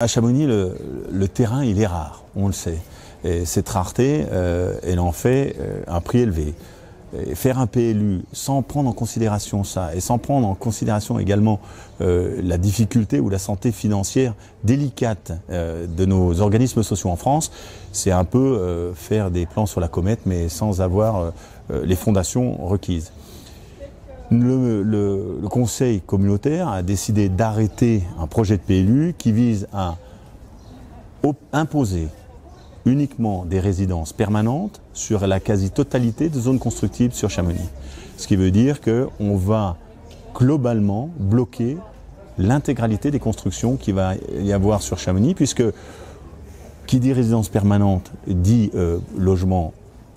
À Chamonix, le terrain, il est rare, on le sait. Et cette rareté, elle en fait un prix élevé. Et faire un PLU sans prendre en considération ça, et sans prendre en considération également la difficulté ou la santé financière délicate de nos organismes sociaux en France, c'est un peu faire des plans sur la comète, mais sans avoir les fondations requises. Le Conseil communautaire a décidé d'arrêter un projet de PLU qui vise à imposer uniquement des résidences permanentes sur la quasi-totalité des zones constructibles sur Chamonix. Ce qui veut dire qu'on va globalement bloquer l'intégralité des constructions qu'il va y avoir sur Chamonix, puisque qui dit résidence permanente dit logement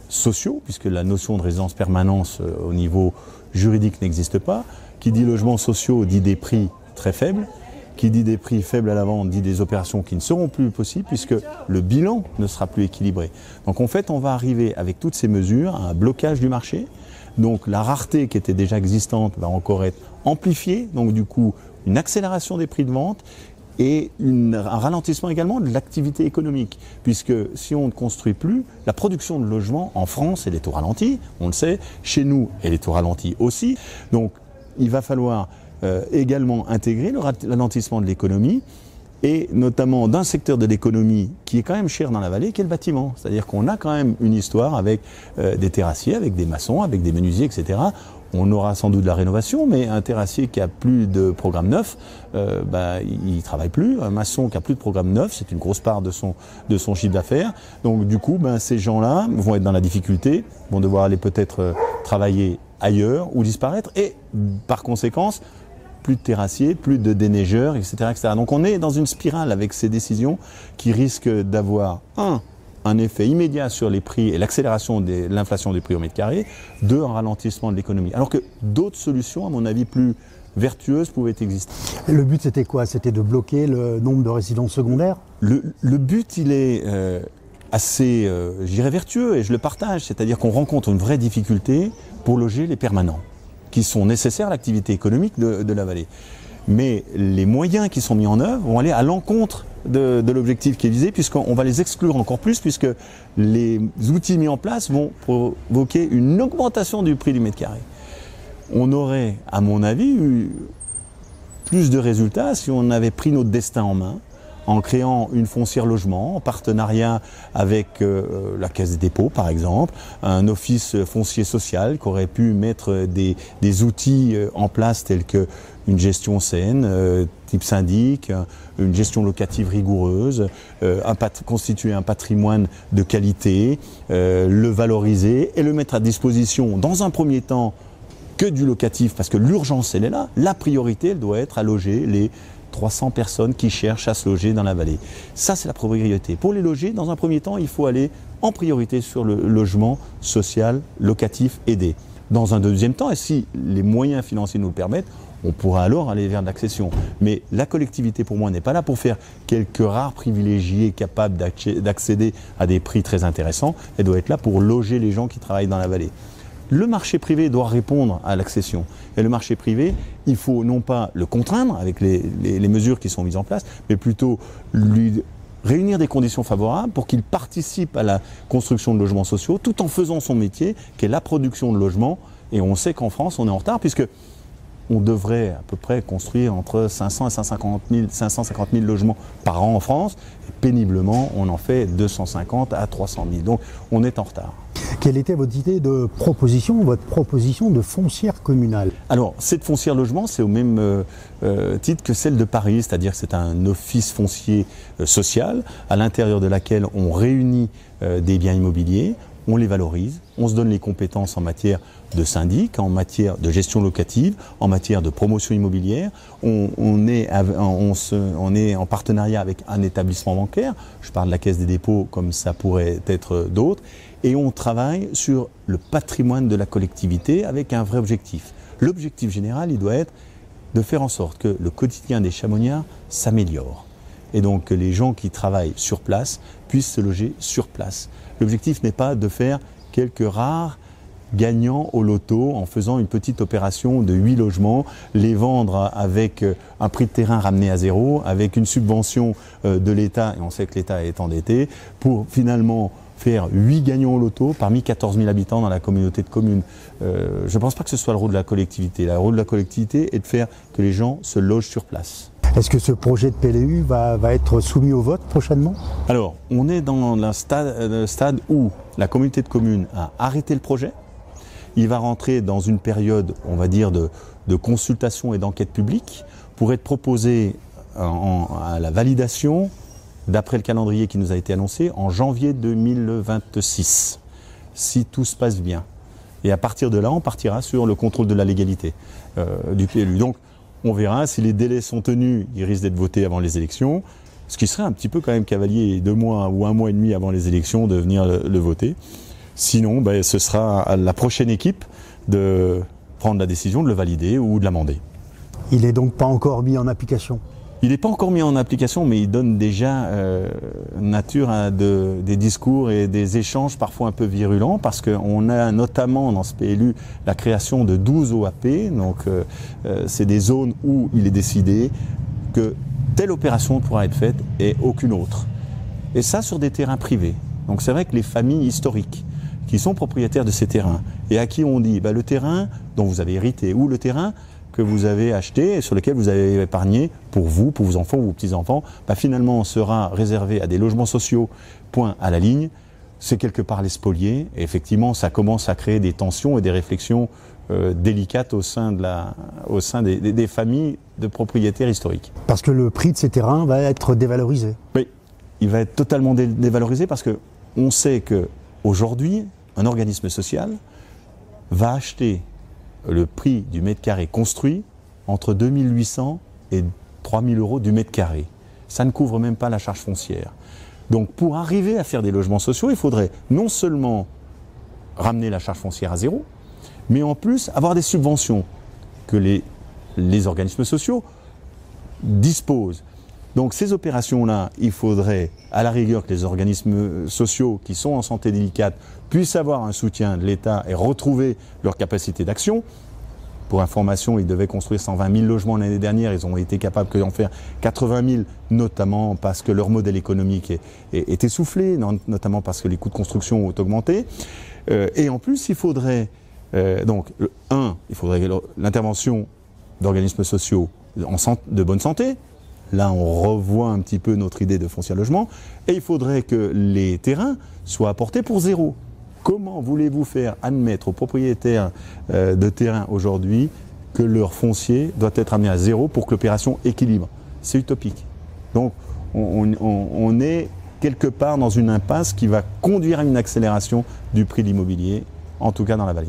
sociaux, puisque la notion de résidence permanente au niveau juridique n'existe pas. Qui dit logements sociaux dit des prix très faibles. Qui dit des prix faibles à la vente dit des opérations qui ne seront plus possibles puisque le bilan ne sera plus équilibré. Donc en fait, on va arriver avec toutes ces mesures à un blocage du marché. Donc la rareté qui était déjà existante va encore être amplifiée. Donc du coup, une accélération des prix de vente et un ralentissement également de l'activité économique. Puisque si on ne construit plus, la production de logements en France, elle est au ralenti, on le sait. Chez nous, elle est au ralenti aussi. Donc il va falloir également intégrer le ralentissement de l'économie et notamment d'un secteur de l'économie qui est quand même cher dans la vallée, qui est le bâtiment. C'est-à-dire qu'on a quand même une histoire avec des terrassiers, avec des maçons, avec des menuisiers, etc. On aura sans doute de la rénovation, mais un terrassier qui a plus de programme neuf, il ne travaille plus. Un maçon qui a plus de programme neuf, c'est une grosse part de son chiffre d'affaires. Donc du coup, ces gens-là vont être dans la difficulté, vont devoir aller peut-être travailler ailleurs ou disparaître et par conséquence, plus de terrassiers, plus de déneigeurs, etc., etc. Donc on est dans une spirale avec ces décisions qui risquent d'avoir un effet immédiat sur les prix et l'accélération de l'inflation des prix au mètre carré, un ralentissement de l'économie. Alors que d'autres solutions, à mon avis, plus vertueuses pouvaient exister. Et le but c'était quoi? C'était de bloquer le nombre de résidences secondaires? Le but, il est assez, je dirais, vertueux et je le partage. C'est-à-dire qu'on rencontre une vraie difficulté pour loger les permanents, qui sont nécessaires à l'activité économique de la vallée. Mais les moyens qui sont mis en œuvre vont aller à l'encontre de l'objectif qui est visé, puisqu'on va les exclure encore plus, puisque les outils mis en place vont provoquer une augmentation du prix du mètre carré. On aurait, à mon avis, eu plus de résultats si on avait pris notre destin en main, en créant une foncière logement, en partenariat avec la Caisse des dépôts par exemple, un office foncier social qui aurait pu mettre des outils en place tels que une gestion saine, type syndic, une gestion locative rigoureuse, constituer un patrimoine de qualité, le valoriser et le mettre à disposition dans un premier temps que du locatif, parce que l'urgence elle est là, la priorité elle doit être à loger les 300 personnes qui cherchent à se loger dans la vallée. Ça, c'est la priorité. Pour les loger, dans un premier temps, il faut aller en priorité sur le logement social, locatif, aidé. Dans un deuxième temps, et si les moyens financiers nous le permettent, on pourra alors aller vers l'accession. Mais la collectivité, pour moi, n'est pas là pour faire quelques rares privilégiés capables d'accéder à des prix très intéressants. Elle doit être là pour loger les gens qui travaillent dans la vallée. Le marché privé doit répondre à l'accession. Et le marché privé, il faut non pas le contraindre avec les mesures qui sont mises en place, mais plutôt lui réunir des conditions favorables pour qu'il participe à la construction de logements sociaux tout en faisant son métier, qui est la production de logements. Et on sait qu'en France, on est en retard puisque on devrait à peu près construire entre 500 et 550 000 logements par an en France. Et péniblement, on en fait 250 à 300 000. Donc on est en retard. Quelle était votre idée de proposition, votre proposition de foncière communale? Alors, cette foncière logement, c'est au même titre que celle de Paris, c'est-à-dire que c'est un office foncier social à l'intérieur de laquelle on réunit des biens immobiliers, on les valorise, on se donne les compétences en matière de syndic, en matière de gestion locative, en matière de promotion immobilière. On est en partenariat avec un établissement bancaire, je parle de la Caisse des dépôts comme ça pourrait être d'autres, et on travaille sur le patrimoine de la collectivité avec un vrai objectif. L'objectif général, il doit être de faire en sorte que le quotidien des Chamoniards s'améliore. Et donc que les gens qui travaillent sur place puissent se loger sur place. L'objectif n'est pas de faire quelques rares gagnant au loto en faisant une petite opération de 8 logements, les vendre avec un prix de terrain ramené à zéro, avec une subvention de l'État, et on sait que l'État est endetté, pour finalement faire 8 gagnants au loto parmi 14 000 habitants dans la communauté de communes. Je ne pense pas que ce soit le rôle de la collectivité. Le rôle de la collectivité est de faire que les gens se logent sur place. Est-ce que ce projet de PLU va être soumis au vote prochainement? Alors, on est dans le stade où la communauté de communes a arrêté le projet. Il va rentrer dans une période, on va dire, de consultation et d'enquête publique pour être proposé à la validation, d'après le calendrier qui nous a été annoncé, en janvier 2026, si tout se passe bien. Et à partir de là, on partira sur le contrôle de la légalité du PLU. Donc, on verra si les délais sont tenus, il risque d'être voté avant les élections, ce qui serait un petit peu quand même cavalier 2 mois ou 1 mois et demi avant les élections de venir le voter. Sinon, ce sera à la prochaine équipe de prendre la décision de le valider ou de l'amender. Il n'est donc pas encore mis en application? Il n'est pas encore mis en application, mais il donne déjà nature à des discours et des échanges parfois un peu virulents, parce qu'on a notamment dans ce PLU la création de 12 OAP, donc c'est des zones où il est décidé que telle opération pourra être faite et aucune autre. Et ça sur des terrains privés. Donc c'est vrai que les familles historiques qui sont propriétaires de ces terrains et à qui on dit le terrain dont vous avez hérité ou le terrain que vous avez acheté et sur lequel vous avez épargné pour vous, pour vos enfants ou vos petits-enfants, finalement sera réservé à des logements sociaux, point à la ligne. C'est quelque part les spolier. Et effectivement, ça commence à créer des tensions et des réflexions délicates au sein des familles de propriétaires historiques. Parce que le prix de ces terrains va être dévalorisé. Oui, il va être totalement dévalorisé parce qu'on sait qu'aujourd'hui, un organisme social va acheter le prix du mètre carré construit entre 2 800 et 3 000 euros du mètre carré. Ça ne couvre même pas la charge foncière. Donc pour arriver à faire des logements sociaux, il faudrait non seulement ramener la charge foncière à zéro, mais en plus avoir des subventions que les organismes sociaux disposent. Donc ces opérations-là, il faudrait à la rigueur que les organismes sociaux qui sont en santé délicate puissent avoir un soutien de l'État et retrouver leur capacité d'action. Pour information, ils devaient construire 120 000 logements l'année dernière, ils ont été capables d'en faire 80 000, notamment parce que leur modèle économique est essoufflé, notamment parce que les coûts de construction ont augmenté. Et en plus, il faudrait il faudrait l'intervention d'organismes sociaux de bonne santé. Là, on revoit un petit peu notre idée de foncier à logement. Et il faudrait que les terrains soient apportés pour zéro. Comment voulez-vous faire admettre aux propriétaires de terrains aujourd'hui que leur foncier doit être amené à zéro pour que l'opération équilibre? C'est utopique. Donc, on est quelque part dans une impasse qui va conduire à une accélération du prix de l'immobilier, en tout cas dans la vallée.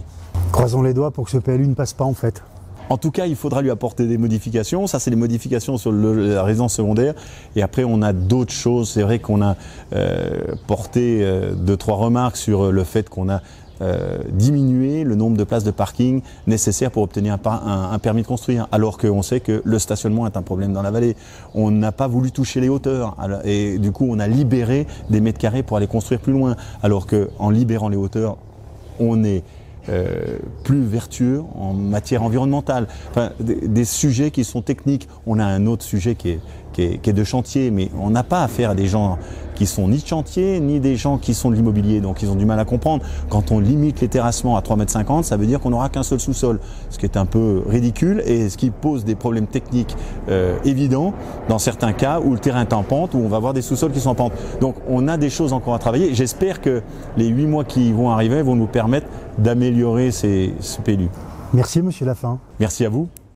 Croisons les doigts pour que ce PLU ne passe pas en fait. En tout cas, il faudra lui apporter des modifications. Ça, c'est les modifications sur la résidence secondaire. Et après, on a d'autres choses. C'est vrai qu'on a porté 2-3 remarques sur le fait qu'on a diminué le nombre de places de parking nécessaires pour obtenir un permis de construire. Alors qu'on sait que le stationnement est un problème dans la vallée. On n'a pas voulu toucher les hauteurs. Et du coup, on a libéré des mètres carrés pour aller construire plus loin. Alors qu'en libérant les hauteurs, on est plus vertueux en matière environnementale. Enfin, des sujets qui sont techniques. On a un autre sujet qui est de chantier, mais on n'a pas affaire à des gens qui sont ni de chantier, ni des gens qui sont de l'immobilier, donc ils ont du mal à comprendre. Quand on limite les terrassements à 3,50 m, ça veut dire qu'on n'aura qu'un seul sous-sol, ce qui est un peu ridicule et ce qui pose des problèmes techniques évidents dans certains cas où le terrain est en pente, où on va avoir des sous-sols qui sont en pente. Donc on a des choses encore à travailler. J'espère que les 8 mois qui vont arriver vont nous permettre d'améliorer ce PLU. Merci Monsieur Lafin. Merci à vous.